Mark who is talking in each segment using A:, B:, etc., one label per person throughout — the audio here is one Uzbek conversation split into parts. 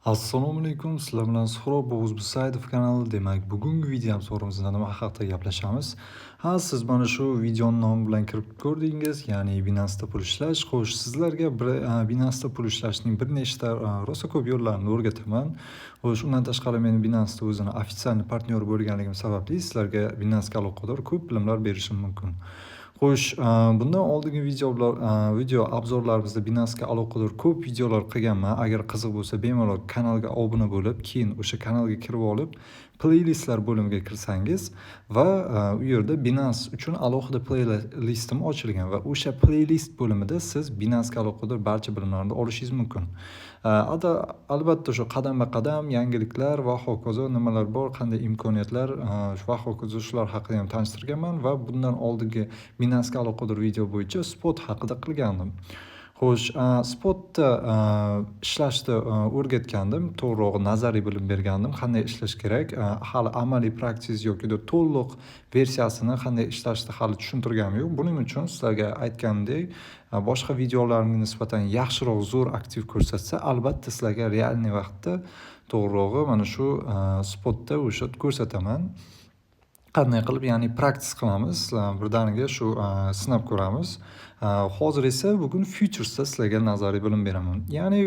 A: Assalomu alaykum. Sizlar bilan Suhrob O'g'uzbisaidov kanali. Demak, bugungi video so'rimizda nima haqida gaplashamiz? Siz mana shu videoning nomi bilan kirib ko'rdingiz, ya'ni Binance'da pul ishlash. Xo'sh, sizlarga Binance'da pul ishlashning bir nechta rosa ko'p yo'llarini o'rgataman. Xo'sh, undan tashqari men Binance'da o'zini ofitsial partneri bo'lganligim sababli sizlarga Binance'ga aloqador ko'p bilimlar berishim mumkin. Xo'sh, bundan oldingi video obzorlarimizda Binance'ga aloqador ko'p videolar qilganman. Agar qiziq bo'lsa, bemalol kanalga obuna bo'lib, keyin o'sha kanalga kirib olib, playlistlar bo'limiga kirsangiz va u yerda Binance uchun alohida playlistim ochilgan va o'sha playlist bo'limida siz Binance'ga aloqador barcha bilimlarni olishingiz mumkin. Albatta shu qadam-qadam yangiliklar va hokazo nimalar bor, qanday imkoniyatlar va hokazo shular haqida ham tanishtirganman va bundan oldingi Binance'ga aloqador video bo'yicha spot haqida qilgandim. Xo'sh, spotda ishlashni o'rgatgandim, to'g'rirog'i nazariy bilim bergandim, qanday ishlash kerak. Hali amaliy praksis yoki to'liq versiyasini qanday ishlashni hali tushuntirganim yo'q. Buning uchun sizlarga aytganimdek, boshqa videolarimga nisbatan yaxshiroq zo'r aktiv ko'rsatsa, albatta sizlarga realniy vaqtda to'g'rirog'i mana shu spotda o'sha ko'rsataman. Qanday qilib, ya'ni praktis qilamiz, birdaniga shu sinab ko'ramiz. Hozir esa bugun futuresda sizlarga nazariy bilim beraman. Ya'ni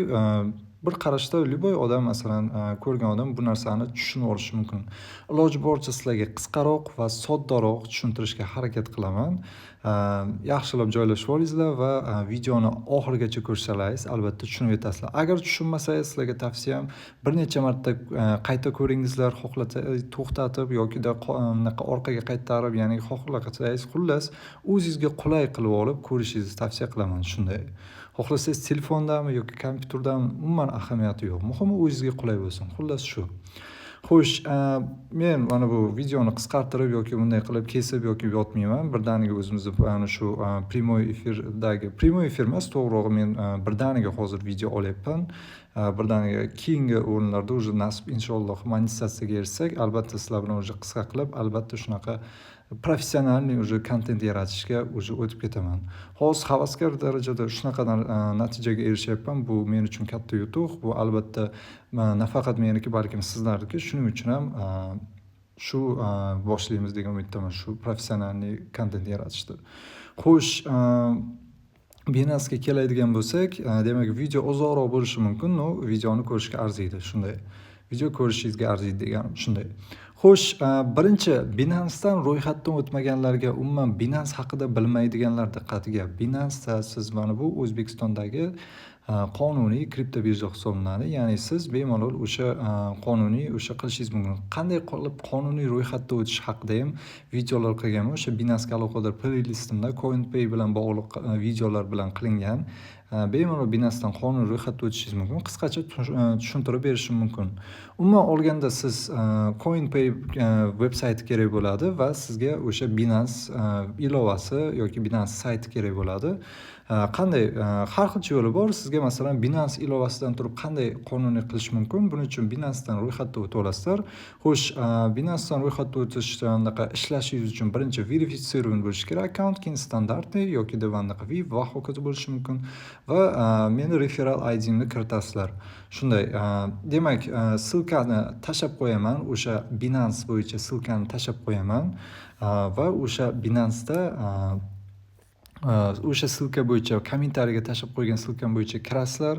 A: bir qarashda любой odam, masalan, ko'rgan odam bu narsani tushunib olishi mumkin. Iloji boricha sizlarga qisqaroq va soddaroq tushuntirishga harakat qilaman. Yaxshilab joylashib olingizlar va videoni oxirigacha ko'rsalaringiz albatta tushunib yetasizlar. Agar tushunmasangiz, sizlarga tavsiyam bir necha marta qayta ko'ringizlar, to'xtatib yokida orqaga qaytarib, ya'ni xohlasangiz xullas o'zingizga qulay qilib olib ko'rishingizni tavsiya qilaman. Shunday. Xohlasangiz telefondami yoki kompyuterdami, umuman ahamiyati yo'q. Muhimi o'zingizga qulay bo'lsin. Xullas shu. Xo'sh, men mana bu videoni qisqartirib yoki bunday qilib kesib yoki yotmayman. Birdaniga o'zimizni mana shu primoy efir emas, to'g'rirog'i men birdaniga hozir video olyapman. Birdaniga keyingi o'rinlarda уже nasib inshaalloh monetizatsiyaga erishsak, albatta sizlar bilan уже qisqa qilib, albatta shunaqa professionalniy уже kontent yaratishga уже o'tib ketaman. Hozir havaskor darajada shunaqa natijaga erishyapman. Bu men uchun katta yutuq. Bu albatta nafaqat meniki, balkim sizlarniki. Shuning uchun ham shu boshlaymiz degan umiddaman, shu professionalniy kontent yaratishda. Xo'sh, Binance'ga keladigan bo'lsak, demak, video uzoqroq bo'lishi mumkin, no videoni ko'rishga arziydi, shunday. Video ko'rishingizga arziydi deganim shunday. Xo'sh, birinchi Binance'dan ro'yxatdan o'tmaganlarga, umuman Binance haqida bilmaydiganlar diqqatiga. Binance siz mana bu O'zbekistondagi qonuniy kripto birja hisoblanadi. Ya'ni siz bemalol o'sha qonuniy o'sha qilishingiz mumkin. Qanday qilib qonuniy ro'yxatdan o'tish haqida ham videolar qilganman. O'sha Binance'ga aloqador playlistimda CoinPay bilan bog'liq videolar bilan qilingan. Bemalol Binance'dan qonuniy ro'yxatga o'tishingiz mumkin. Qisqacha tushuntirib berishim mumkin. Umuman olganda siz CoinPay veb-sayti kerak bo'ladi va sizga o'sha Binance ilovasi yoki Binance sayti kerak bo'ladi. Qanday har xil yo'li bor. Sizga masalan Binance ilovasidan turib qanday qonuniy qilish mumkin? Buning uchun Binance'dan ro'yxatga o'tib olasizlar. Xo'sh, Binance'dan ro'yxatga o'tish anaqa ishlashingiz uchun birinchi verifitsирован bo'lishi kerak. Akkaunt keyin standartniy yoki anaqa VIP va hokazo bo'lishi mumkin va meni referral ID'imni kiritasizlar. Shunday. Demak, silkani tashab qo'yaman. O'sha Binance bo'yicha silkani tashab qo'yaman va o'sha Binance'da o'sha silka bo'yicha kommentariyaga tashab qo'ygan silkam bo'yicha kirasizlar,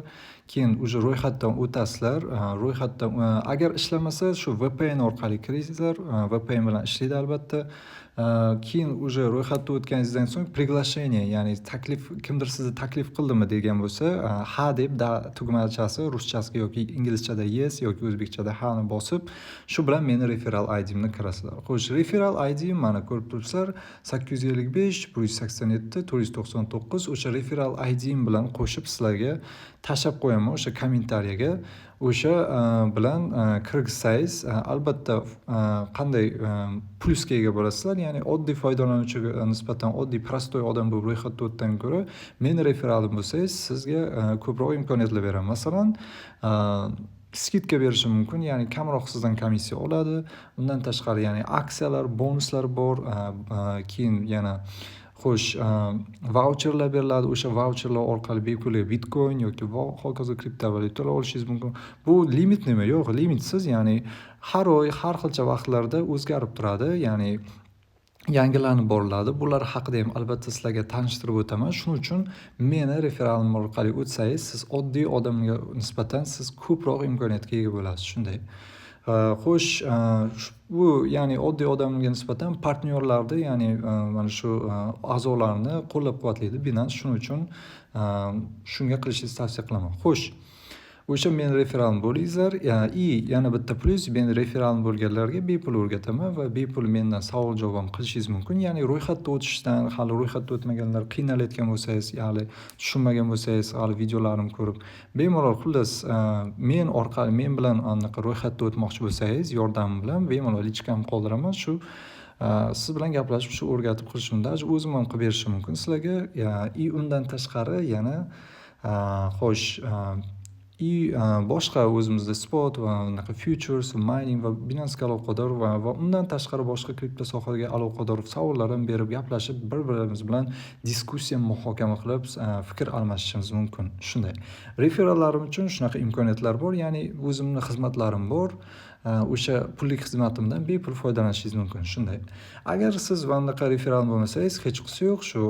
A: keyin уже ro'yxatdan o'tasizlar. Ro'yxatdan agar ishlamasa shu VPN orqali kiringizlar, VPN bilan ishlaydi albatta. Keyin уже ro'yxatdan o'tganingizdan so'ng приглашение, ya'ni taklif, kimdir sizni taklif qildimi degan bo'lsa, ha deb tugmachasi ruschasiga yoki inglizchada yes yoki o'zbekchada ha ni bosib, shu bilan meni referral ID'imni kirasizlar. Xo'sh, referral ID'im mana ko'rib turibsizlar, 855 187 499. O'sha referral ID'im bilan qo'shib sizlarga tashab qo'yaman o'sha kommentariyaga. O'sha bilan kirgizsangiz, albatta qanday plusga ega bo'lasizlar. Ya'ni oddiy foydalanuvchiga nisbatan oddiy prostoy odam bo'lib ro'yxatdan o'tdan ko'ra, meni referalim bo'lsangiz, sizga ko'proq imkoniyatlar beraman. Masalan, skidka berishim mumkin, ya'ni kamroq sizdan komissiya oladi. Undan tashqari, ya'ni aksiyalar, bonuslar bor. Keyin yana Xo'sh, vaucherlar beriladi. O'sha vaucherlar orqali bepul Bitcoin yoki hokazo kriptovalyutalar olishingiz mumkin. Bu limit nima? Yo'q, limitsiz, ya'ni har oy, har xilcha vaqtlarda o'zgarib turadi. Ya'ni yangilanib boriladi. Bular haqida ham albatta sizlarga tanishtirib o'taman. Shuning uchun meni referalim orqali o'tsangiz, siz oddiy odamga nisbatan siz ko'proq imkoniyatga ega bo'lasiz. Shunday. Xo'sh, bu ya'ni oddiy odamga nisbatan partnyorlarni, ya'ni mana shu a'zolarni qo'llab-quvvatlaydi Binance. Shuning uchun shunga qilishingizni tavsiya qilaman. Xo'sh, o'sha meni referalim bo'linglar. Yana bitta plus, meni referalim bo'lganlarga bepul o'rgataman va bepul mendan savol-javob ham qilishingiz mumkin. Ya'ni ro'yxatda o'tishdan, hali ro'yxatda o'tmaganlar qiynalayotgan bo'lsangiz, hali tushunmagan bo'lsangiz, hali videolarimni ko'rib, bemalol xullas men orqali men bilan anaqa ro'yxatda o'tmoqchi bo'lsangiz, yordamim bilan bemalol lichkamni qoldiraman. Shu siz bilan gaplashib, shu o'rgatib qilishimda o'zim ham qilib berishim mumkin sizlarga. Undan tashqari yana xo'sh, boshqa o'zimizda spot va futures, mining va Binance'ga aloqador va undan tashqari boshqa kripto sohaga aloqador savollar ham berib, gaplashib, bir-birimiz bilan diskussiya, muhokama qilib, fikr almashishimiz mumkin. Shunday. Referallarim uchun shunaqa imkoniyatlar bor, ya'ni o'zimni xizmatlarim bor. O'sha pullik xizmatimdan bepul foydalanishingiz mumkin. Shunday. Agar siz bunaqa referal bo'lmasangiz, hech qisi yo'q, shu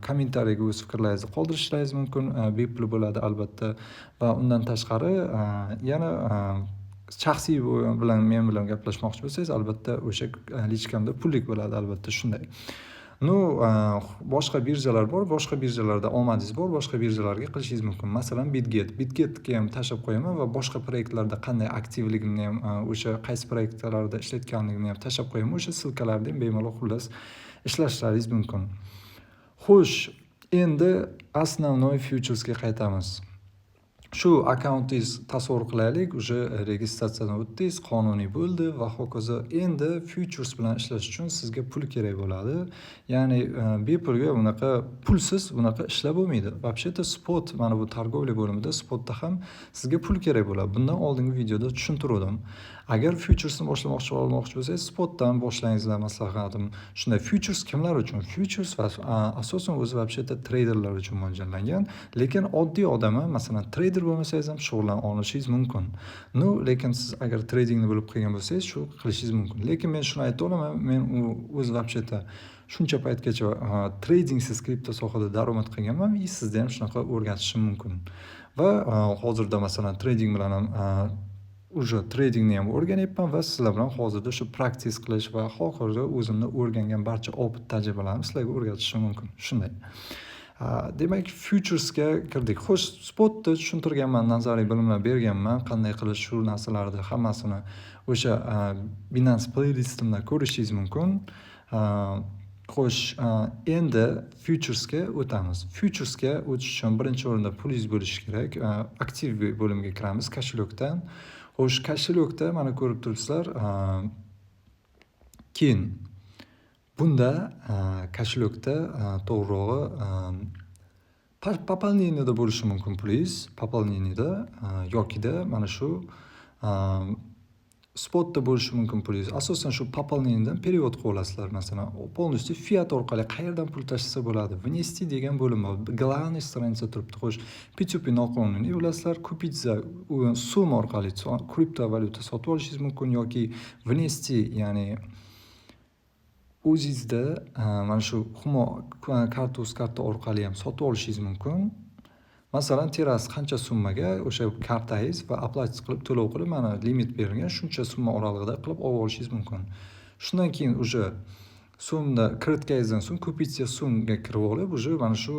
A: kommentariyaga o'z fikrlaringizni qoldirishingiz mumkin. Bepul bo'ladi albatta. Va undan tashqari yana shaxsiy bilan men bilan gaplashmoqchi bo'lsangiz, albatta o'sha lichkamda pullik bo'ladi albatta. Shunday. Boshqa birjalar bor, boshqa birjalarda omadingiz bor, boshqa birjalarga qilishingiz mumkin. Masalan, Bitgetga ham tashlab qo'yaman va boshqa proyektlarda qanday aktivligimni ham, o'sha qaysi proyektlarda ishlatganligimni ham tashlab qo'yaman. O'sha silkalarni ham bemalol xullas ishlashlaringiz mumkin. Xo'sh, endi основной futuresga qaytamiz. Shu akkauntingiz tasavvur qilaylik, o'sha registratsiyadan o'tdingiz, qonuniy bo'ldi va hokazo. Endi futures bilan ishlash uchun sizga pul kerak bo'ladi. Ya'ni bepulga bunaqa pulsiz bunaqa ishlab bo'lmaydi. Вообще-то spot, mana bu targovlik bo'limida spotda ham sizga pul kerak bo'ladi. Bundan oldingi videoda tushuntirdim. Agar futuresni boshlamoqchi bo'lsangiz, spotdan boshlangizlar maslahatim. Shunday, futures kimlar uchun? Futures asosan o'zi вообще-то traderlar uchun mo'ljallangan, lekin oddiy odam, masalan, trader bo'lmasangiz ham shug'ullana olishingiz mumkin. Lekin siz agar tradingni bilib qilgan bo'lsangiz, shu qilishingiz mumkin. Lekin men shuni ayta olaman, men o'zi вообще-то shuncha paytgacha tradingsiz kripto sohada daromad qilganman va sizda ham shunaqa o'rgatishim mumkin. Va hozirda masalan trading bilan ham уже tradingni ham o'rganyapman va sizlar bilan hozirda shu practice qilish va hozirda o'zimni o'rgangan barcha opit tajribalarimni sizlarga o'rgatishim mumkin. Shunday. Demak, futuresga kirdik. Xo'sh, spotni tushuntirganman, nazariy bilimlar berganman, qanday qilish shu narsalarni hammasini o'sha Binance playlistimda ko'rishingiz mumkin. Xo'sh, endi futuresga o'tamiz. Futuresga o'tish uchun birinchi o'rinda pulingiz bo'lishi kerak. Aktiv bo'limga kiramiz koshelokdan. Xo'sh, koshelokda mana ko'rib turibsizlar. Keyin bunda koshelokda to'g'rirog'i poполнениеda bo'lishi mumkin pulingiz, poполнениеda yokida mana shu spotda bo'lishi mumkin pulingiz. Asosan shu poполнениеdan перевод qilib olasizlar. Masalan, полностью fiat orqali qayerdan pul tashlasa bo'ladi. Внести degan bo'lim bor. Главный страница turibdi. Xo'sh, P2P noqonuniy ulasizlar, kupить за sum orqali kriptovalyuta sotib olishingiz mumkin yoki внести, ya'ni o'zingizda mana shu Humo karta orqali ham sotib olishingiz mumkin. Masalan, teras qancha summaga o'sha kartangiz va oplatiz qilib to'lov qilib, mana limit berilgan, shuncha summa oralig'ida qilib olib olishingiz mumkin. Shundan keyin o'sha sumda kiritganingizdan so'ng ko'pitcha sumga kirib olib, o'sha mana shu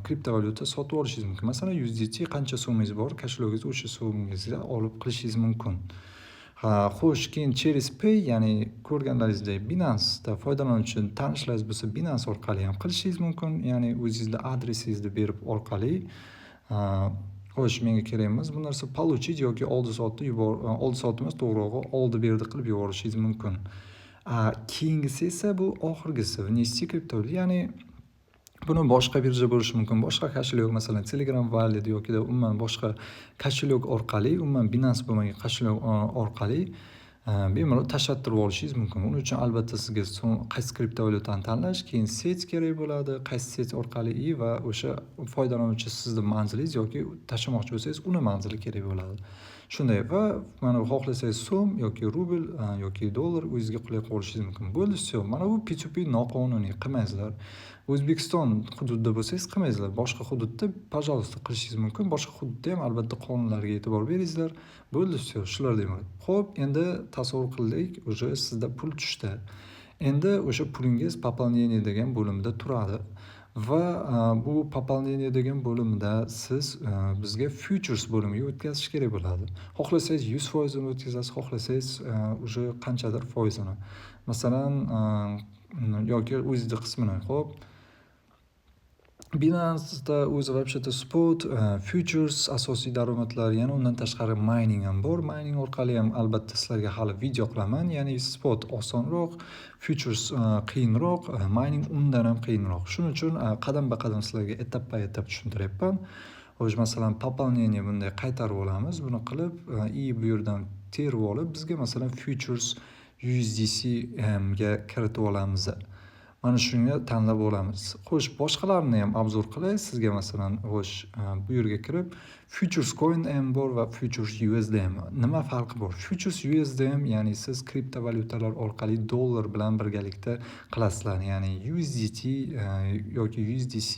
A: kriptovalyuta sotib olishingiz mumkin. Masalan, USDT qancha summangiz bor, koshelogingizda o'sha summangizga olib qilishingiz mumkin. Xo'sh, keyin через Pay, ya'ni ko'rganlaringizdek Binance'da foydalanuvchi tanishlaringiz bo'lsa, Binance orqali ham qilishingiz mumkin. Ya'ni o'zingizda adresingizni berib orqali. Xo'sh, menga kerak emas bu narsa получить yoki oldi sotdi emas, to'g'rirog'i oldi berdi qilib yuborishingiz mumkin. Keyingisi esa bu oxirgisi, внести kriptovalyuta, ya'ni buni boshqa birja bo'lishi mumkin, boshqa koshelok, masalan Telegram Wallet yoki umuman boshqa koshelok orqali, umuman Binance bo'lmagan koshelok orqali bemalol tashlattirib olishingiz mumkin. Buning uchun albatta sizga qaysi kriptovalyutani tanlash, keyin sets kerak bo'ladi, qaysi sets orqali va o'sha foydalanuvchi sizni manzilingiz yoki tashlamoqchi bo'lsangiz, uni manzili kerak bo'ladi. Shunday va mana xohlasangiz so'm yoki rubl yoki dollar o'zingizga qulay qilib olishingiz mumkin. Bo'ldi, всё. Mana bu P2P noqonuniy, qilmaysizlar. O'zbekiston hududida bo'lsangiz qilmaysizlar. Boshqa hududda, пожалуйста, qilishingiz mumkin. Boshqa hududda ham albatta qonunlarga e'tibor beringizlar. Bo'ldi, всё. Shular demak. Xo'p, endi tasavvur qildik, уже sizda pul tushdi. Endi o'sha pulingiz пополнение degan bo'limda turadi. Va bu пополнение degan bo'limda siz bizga futures bo'limiga o'tkazish kerak bo'ladi. Xohlasangiz 100% ni o'tkazasiz, xohlasangiz уже qanchadir foizini. Masalan, yoki o'zingizning qismini. Xo'p, Binance'da o'zi вообще-то spot, futures asosiy daromadlar, yana undan tashqari mining ham bor. Mining orqali ham albatta sizlarga hali video qilaman. Ya'ni spot osonroq, futures qiyinroq, mining undan ham qiyinroq. Shuning uchun qadam-qadam sizlarga etap-etap tushuntiryapman. Xo'sh, masalan, пополнение bunday qaytarib olamiz. Buni qilib, bu yerdan terib olib, bizga masalan futures USDC ga kiritib olamiz. Mana shunga tanlab olamiz. Xo'sh, boshqalarini ham obzor qilay. Sizga masalan, xo'sh, bu yerga kirib, futures coin ham bor va futures USD ham. Nima farqi bor? Futures USD ham, ya'ni siz kriptovalyutalar orqali dollar bilan birgalikda qilasizlar. Ya'ni USDT yoki USDC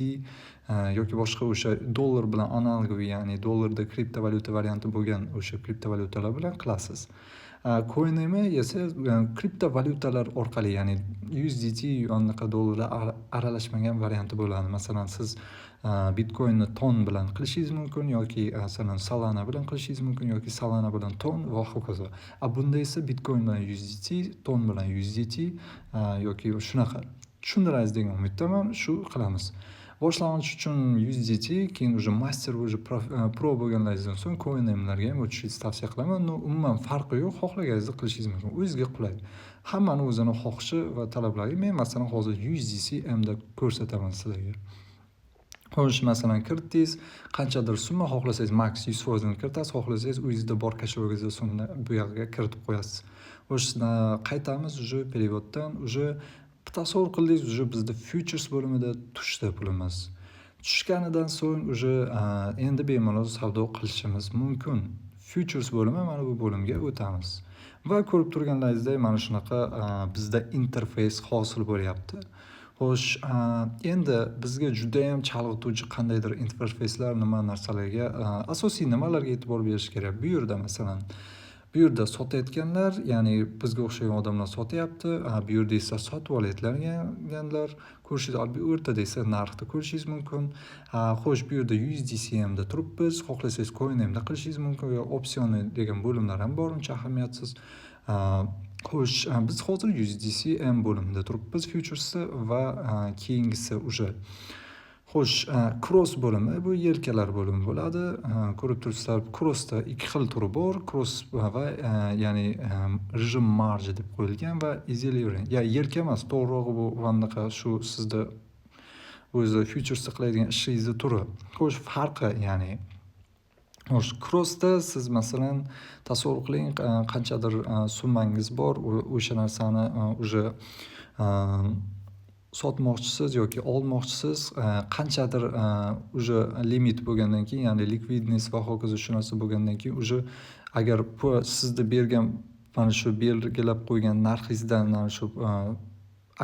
A: yoki boshqa o'sha dollar bilan analogiy, ya'ni dollarda kriptovalyuta varianti bo'lgan o'sha kriptovalyutalar bilan qilasiz. Coin'imi esa kriptovalyutalar orqali, ya'ni USDT yoki dollarda aralashmagan varianti bo'ladi. Masalan, siz Bitcoinni ton bilan qilishingiz mumkin yoki masalan Solana bilan qilishingiz mumkin yoki Solana bilan ton va hokazo. Bunda esa Bitcoin bilan USDT, ton bilan USDT yoki shunaqa. Tushundingiz degan umiddaman. Shu qilamiz. Boshlang'ich uchun USDT, keyin уже master, уже pro bo'lganlaringizdan so'ng coinlarga ham o'tishingizni tavsiya qilaman. Umuman farqi yo'q, xohlaganingizni qilishingiz mumkin. O'zingizga qulay. Hammani o'zining xohishi va talablari. Men masalan hozir USDC hamda ko'rsataman sizlarga. Xo'sh, masalan, kiritdingiz, qanchadir summa xohlasangiz max 100% ni kiritasiz, xohlasangiz o'zingizda bor kashogingizda so'mni bu yerga kiritib qo'yasiz. Xo'sh, qaytamiz уже переводdan, уже tasavvur qildingiz, уже bizda futures bo'limida tushdi pulimiz. Tushganidan so'ng уже endi bemalol savdo qilishimiz mumkin. Futures bo'limi mana bu bo'limga o'tamiz. Va ko'rib turganlaringizdek mana shunaqa bizda interfays hosil bo'lyapti. Xo'sh, endi bizga juda ham chalg'ituvchi qandaydir interfayslar, nima narsalarga, asosiy nimalarga e'tibor berish kerak? Bu yerda masalan, bu yerda sotayotganlar, ya'ni bizga o'xshagan odamlar sotyapti. Bu yerda esa sotib olayotganlar ko'rishingiz, bu o'rtada esa narxni ko'rishingiz mumkin. Xo'sh, bu yerda USDC hamda turibmiz. Xohlasangiz coin hamda qilishingiz mumkin va opsioni degan bo'limlar ham bor, uncha ahamiyatsiz. Xo'sh, biz hozir USDC ham bo'limida turibmiz futuresda va keyingisi уже. Xo'sh, cross bo'limi bu yelkalar bo'limi bo'ladi. Ko'rib turibsizlar, crossda ikki xil turi bor. Cross va ya'ni rejim marji deb qo'yilgan va easily running. Ya yelka emas, to'g'rirog'i bu anaqa shu sizda o'zi futuresda qiladigan ishingizning turi. Xo'sh, farqi ya'ni Xo'sh, crossda siz masalan tasavvur qiling, qanchadir summangiz bor, o'sha narsani уже sotmoqchisiz yoki olmoqchisiz, qanchadir уже limit bo'lgandan keyin, ya'ni liquidness va hokazo shu narsa bo'lgandan keyin уже agar sizda bergan mana shu belgilab qo'ygan narxingizdan, mana shu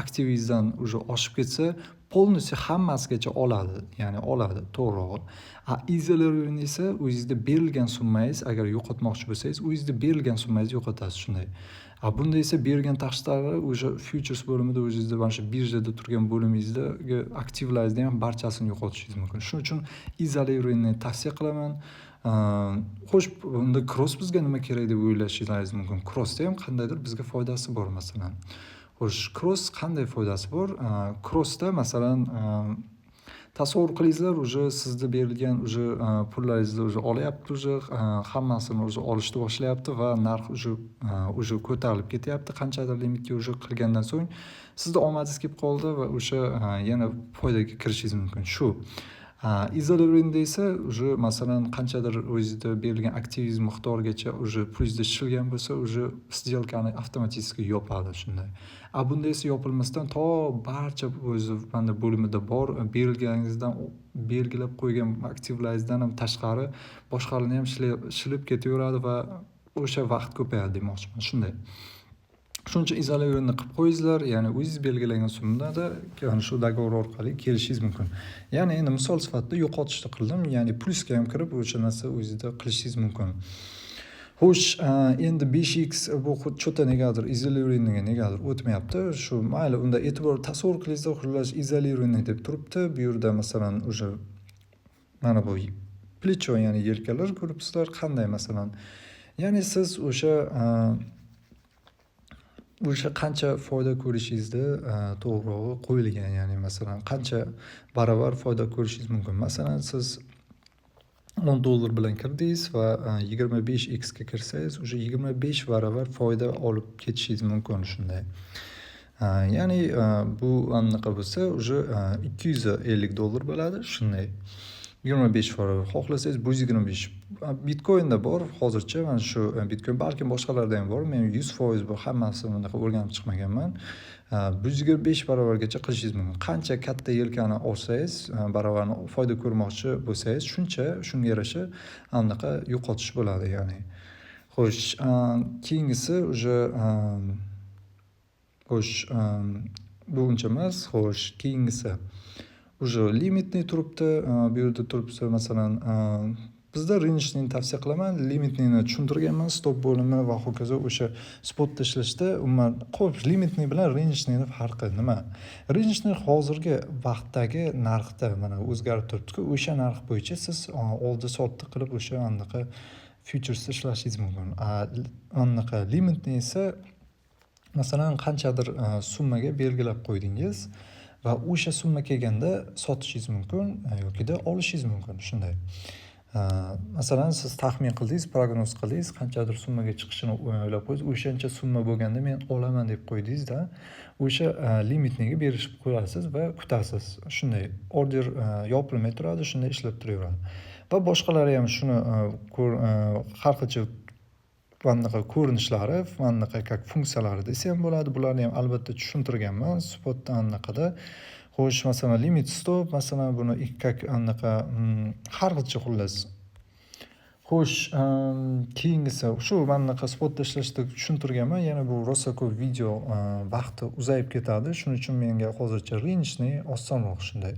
A: aktivingizdan уже oshib ketsa, polностью hammasigacha oladi, ya'ni oladi, to'g'rirog'i. Easy esa o'zingizda berilgan summangiz, agar yo'qotmoqchi bo'lsangiz, o'zingizda berilgan summangizni yo'qotasiz shunday. Bunda esa bergan tashqari o'sha futures bo'limida o'zingizda mana shu birjada turgan bo'limingizdagi aktivlaringizni ham barchasini yo'qotishingiz mumkin. Shuning uchun easy tavsiya qilaman. Xo'sh, unda cross bizga nima kerak deb o'ylashingiz mumkin. Crossda ham qandaydir bizga foydasi bor masalan. Xo'sh, cross qanday foydasi bor? Crossda masalan tasavvur qilingizlar, уже sizda berilgan уже pullaringizni уже olyapti, уже hammasini уже olishni boshlayapti va narx уже ko'tarilib ketyapti. Qanchadir limitga уже qilgandan so'ng sizda omadingiz kelib qoldi va o'sha yana foydaga kirishingiz mumkin. Shu Izolyurenda esa уже masalan qanchadir o'zida berilgan aktivizm miqdorigacha уже plyusda tushilgan bo'lsa, уже сделкani avtomatik yopadi shunday. Bunda esa yopilmasdan to barcha o'zi mana bo'limida bor berilganingizdan belgilab qo'ygan aktivlaringizdan ham tashqari boshqalarni ham shilib ketaveradi va o'sha vaqt ko'payadi demoqchiman. Shunday. Shuning uchun izolyurenda qilib qo'yingizlar, ya'ni o'zingiz belgilagan summada ana shu dogovor orqali kelishingiz mumkin. Ya'ni endi misol sifatida yo'qotishni qildim, ya'ni plyusga ham kirib o'sha narsa o'zingizda qilishingiz mumkin. Xo'sh, endi 5x bu cho'ta negadir izolyurendaga negadir o'tmayapti. Shu mayli, unda e'tibor tasavvur qilingizlar, xullas izolyurenda deb turibdi. Bu yerda masalan o'sha mana bu plecho, ya'ni yelkalar ko'ribsizlar, qanday masalan. Ya'ni siz o'sha qancha foyda ko'rishingizda to'g'rirog'i qo'yilgan, ya'ni masalan qancha barobar foyda ko'rishingiz mumkin. Masalan, siz $10 bilan kirdingiz va 25x ga kirsangiz, o'sha 25 barobar foyda olib ketishingiz mumkin shunday. Ya'ni bu anaqa bo'lsa, o'sha $250 bo'ladi shunday. 25 barobar xohlasangiz bu 25. Bitcoinda bor hozircha, mana shu Bitcoin, balkim boshqalarda ham bor. Men 100% bu hammasini bunaqa o'rganib chiqmaganman. 125 barobargacha qilishingiz mumkin. Qancha katta yelkani olsangiz, barobarni foyda ko'rmoqchi bo'lsangiz, shunga yarasha anaqa yo'qotish bo'ladi, ya'ni. Xo'sh, keyingisi bu uncha emas. Xo'sh, keyingisi уже limitni turibdi. Bu yerda turibsa, masalan, bizda rыночный tavsiya qilaman. Limitni tushuntirganman, stop bo'limi va hokazo. O'sha spotda ishlashda umuman qo'p limitni bilan rыночныйni farqi nima? Rыночный hozirgi vaqtdagi narxda mana o'zgarib turibdi-ku, o'sha narx bo'yicha siz oldi sotdi qilib o'sha anaqa futuresda ishlashingiz mumkin. Anaqa limitni esa masalan qanchadir summaga belgilab qo'ydingiz va o'sha summa kelganda sotishingiz mumkin yokida olishingiz mumkin shunday. Masalan, siz taxmin qildingiz, prognoz qildingiz, qanchadir summaga chiqishini o'ylab qo'ydingiz, o'shancha summa bo'lganda men olaman deb qo'ydingiz-da, o'sha limitniga berishib qo'yasiz va kutasiz. Shunday order yopilmay turadi, shunday ishlab turaveradi. Va boshqalari ham shuni har xilcha anaqa ko'rinishlari, anaqa как funksiyalari desa ham bo'ladi. Bularni ham albatta tushuntirganman spotda anaqada. Xo'sh, masalan, limit stop, masalan, buni как anaqa har xilcha xullas. Xo'sh, keyingisi shu anaqa spotda ishlashda tushuntirganman. Yana bu rosa ko'p video vaqti uzayib ketadi. Shuning uchun menga hozircha rыночный osonroq shunday.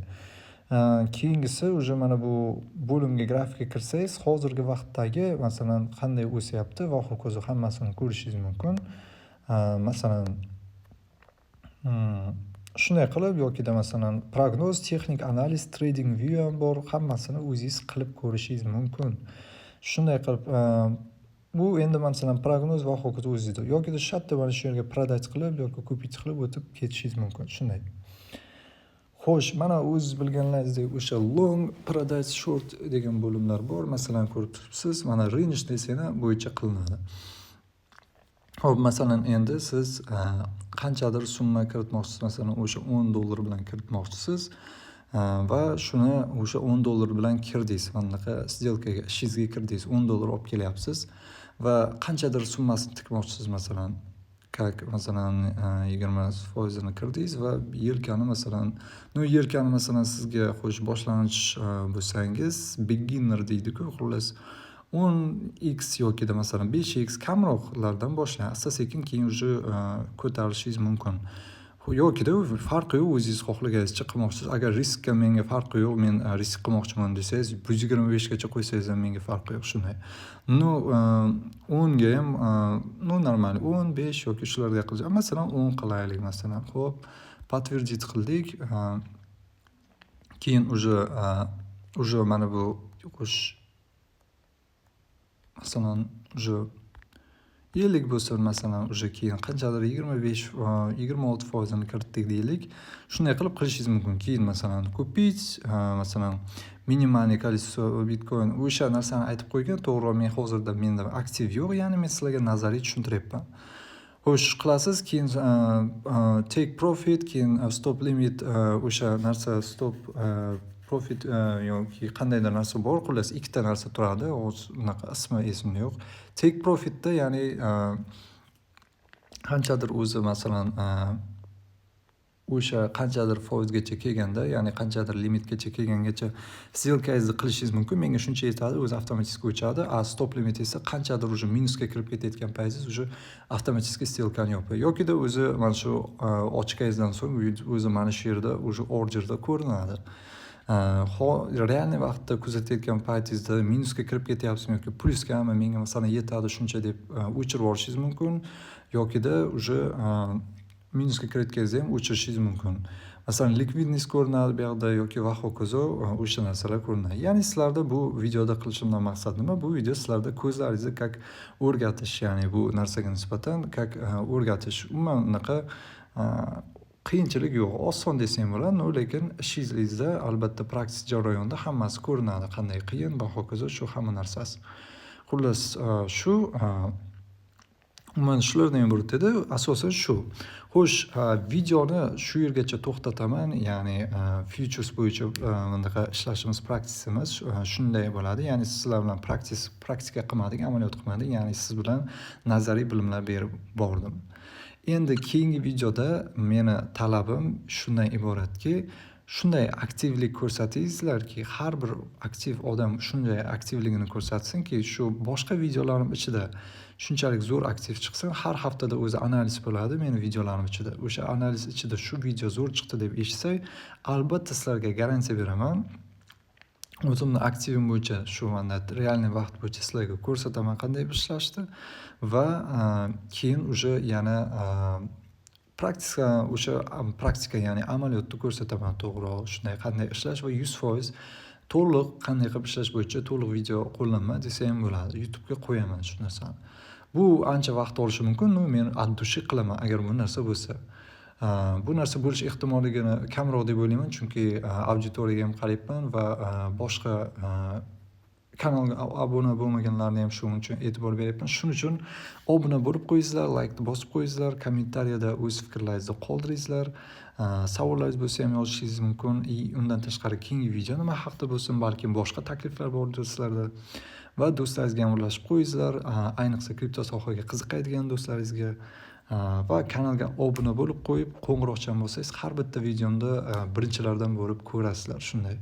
A: Keyingisi уже mana bu bo'limga grafikga kirsangiz, hozirgi vaqtdagi masalan qanday o'syapti va hokazo hammasini ko'rishingiz mumkin. Masalan, shunday qilib yokida masalan prognoz, texnik analiz, trading view ham bor, hammasini o'zingiz qilib ko'rishingiz mumkin. Shunday qilib bu endi masalan prognoz va hokazo o'zingizda yokida shatda mana shu yerga продать qilib yoki kupit qilib o'tib ketishingiz mumkin. Shunday. Xo'sh, mana o'z bilganlaringizdek o'sha long, продать, short degan bo'limlar bor. Masalan, ko'rib turibsiz, mana rыночный sena bo'yicha qilinadi. Xo'p, masalan, endi siz qanchadir summa kiritmoqchisiz, masalan, o'sha $10 bilan kiritmoqchisiz va shuni o'sha $10 bilan kirdingiz. Manaqa сделкаga ishingizga kirdingiz, $10 olib kelyapsiz va qanchadir summasini tikmoqchisiz, masalan, masalan 20% kirdingiz va yelkani masalan sizga qo'sh boshlang'ich bo'lsangiz, beginner deydi-ku, xullas 10x yokida masalan 5x kamroqlardan boshlang. Asta-sekin keyin уже ko'tarilishingiz mumkin. Yokida farqi yo'q, o'zingiz xohlaganingizcha qilmoqchisiz. Agar riskka menga farqi yo'q, men risk qilmoqchiman desangiz, 125 gacha qo'ysangiz ham menga farqi yo'q shunday. 10 ga ham normal 15 yoki shularga qilamiz. Masalan 10 qilaylik masalan. Xo'p, подтвердить qildik. Keyin уже mana bu masalan уже 50 bo'lsa, masalan, уже keyin qanchadir 26% ni kiritdik deylik. Shunday qilib qilishingiz mumkin. Keyin masalan kupit, masalan minimalniy количество bitcoin o'sha narsani aytib qo'ygan. To'g'ri, men hozirda menda aktiv yo'q, ya'ni men sizlarga nazariy tushuntiryapman. Xo'sh, qilasiz, keyin take profit, keyin stop limit, o'sha narsa stop profit yoki qandaydir narsa bor. Xullas ikkita narsa turadi. Hozir unaqa ismi esimda yo'q. Take profitda ya'ni qanchadir o'zi masalan o'sha qanchadir foizgacha kelganda, ya'ni qanchadir limitgacha kelgangacha ssilkangizni qilishingiz mumkin. Menga shuncha yetadi, o'zi avtomatik o'chadi. Stop limit esa qanchadir уже minusga kirib ketayotgan paytingiz уже avtomatik ssilkani yopadi. Yokida o'zi mana shu ochganingizdan so'ng o'zi mana shu yerda уже orderda ko'rinadi. Realniy vaqtda kuzatayotgan paytingizda minusga kirib ketyapsizmi yoki pluskami, menga masalan yetadi shuncha deb o'chirib yuborishingiz mumkin. Yokida уже minusga kirayotganingizda ham o'chirishingiz mumkin. Masalan, likvidность ko'rinadi bu yerda yoki va hokazo o'sha narsalar ko'rinadi. Ya'ni sizlarda bu videoda qilishimdan maqsad nima? Bu video sizlarda ko'zlaringizni как o'rgatish, ya'ni bu narsaga nisbatan как o'rgatish. Umuman unaqa qiyinchilik yo'q. Oson desam bo'ladi, lekin ishingizda albatta praktik jarayonda hammasi ko'rinadi. Qanday qiyin va hokazo shu hamma narsasi. Xullas, shu umuman shulardan iborat edi. Asosan shu. Xo'sh, videoni shu yergacha to'xtataman. Ya'ni futures bo'yicha bunaqa ishlashimiz, praksisimiz shunday bo'ladi. Ya'ni sizlar bilan praktika qilmadik, amaliyot qilmadik. Ya'ni siz bilan nazariy bilimlar berib bordim. Endi keyingi videoda meni talabim shundan iboratki, shunday aktivlik ko'rsatingizlarki, har bir aktiv odam shunday aktivligini ko'rsatsinki, shu boshqa videolarim ichida shunchalik zo'r aktiv chiqsin, har haftada o'zi analiz bo'ladi meni videolarim ichida. O'sha analiz ichida shu video zo'r chiqdi deb eshitsak, albatta sizlarga garantiya beraman. O'zimni aktivim bo'yicha shu mana realniy vaqt bo'yicha sizlarga ko'rsataman qanday ishlashni va keyin уже yana praktika ya'ni amaliyotda ko'rsataman to'g'riroq shunday qanday ishlash va 100% to'liq qanday qilib ishlash bo'yicha to'liq video qo'llanma desa ham bo'ladi. YouTube'ga qo'yaman shu narsani. Bu ancha vaqt olishi mumkin, men от души qilaman agar bu narsa bo'lsa. Bu narsa bo'lish ehtimolligini kamroq deb o'ylayman, chunki auditoriyaga ham qarayapman va boshqa kanalga obuna bo'lmaganlarni ham shuning uchun e'tibor beryapman. Shuning uchun obuna bo'lib qo'yingizlar, laykni bosib qo'yingizlar, kommentariyada o'z fikrlaringizni qoldiringizlar. Savollaringiz bo'lsa ham yozishingiz mumkin. Undan tashqari keyingi video nima haqida bo'lsin, balki boshqa takliflar bordir sizlarda. Va do'stlaringizga ham ulashib qo'yingizlar, ayniqsa kripto sohaga qiziqadigan do'stlaringizga. Va kanalga obuna bo'lib qo'yib, qo'ng'iroqchan bo'lsangiz, har bitta videomda birinchilardan bo'lib ko'rasizlar, shunday.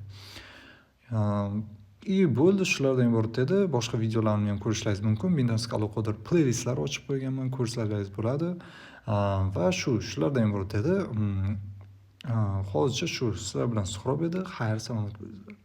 A: Bo'ldi, shulardan iborat edi. Boshqa videolarni ham ko'rishlaringiz mumkin. Binance aloqador playlistlar ochib qo'yganman, ko'rishlaringiz bo'ladi. Va shulardan iborat edi. Hozircha shu sizlar bilan suhbat edi. Xayr, salomat bo'linglar.